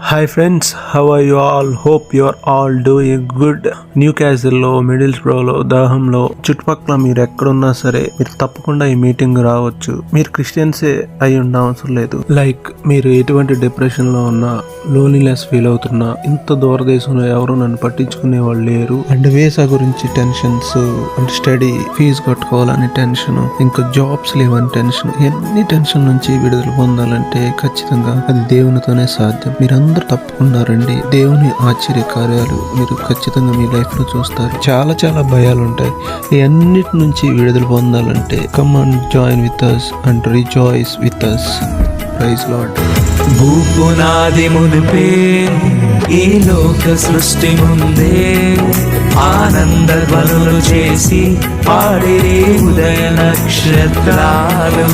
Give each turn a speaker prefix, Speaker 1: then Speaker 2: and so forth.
Speaker 1: Hi friends, how are you all? Hope you are all doing good. న్యూ క్యాసిల్లో, మిడిల్స్ బ్రోలో, దాహంలో చుట్టుపక్కల మీరు ఎక్కడున్నా సరే మీరు తప్పకుండా ఈ మీటింగ్ రావచ్చు. మీరు క్రిస్టియన్సే అయి ఉండ అవసరం లేదు. లైక్ మీరు ఎటువంటి డిప్రెషన్ లో ఉన్నా, లోన్లీనెస్ ఫీల్ అవుతున్నా, ఇంత దూరదేశంలో ఎవరు నన్ను పట్టించుకునే వాళ్ళు లేరు అండ్ వీసా గురించి టెన్షన్స్ అండ్ స్టడీ ఫీజు కట్టుకోవాలని టెన్షన్, ఇంకా జాబ్స్ లేవని టెన్షన్, ఎన్ని టెన్షన్ నుంచి విడుదల పొందాలంటే ఖచ్చితంగా అది దేవునితోనే సాధ్యం. మీరందరూ తప్పకుండా రండి. దేవుని ఆశ్చర్య కార్యాలు మీరు ఖచ్చితంగా మీ లైఫ్ లో చూస్తారు. చాలా చాలా భయాలు ఉంటాయి. ఈ అన్నిటి నుంచి విడుదల పొందాలంటే come and join with us and rejoice with us. Praise Lord.
Speaker 2: భూపునాది మునిపే ఈ లోక సృష్టి ముందే ఆనంద ధ్వనులు చేసి పాడిరే ఉదయ నక్షత్రాలు.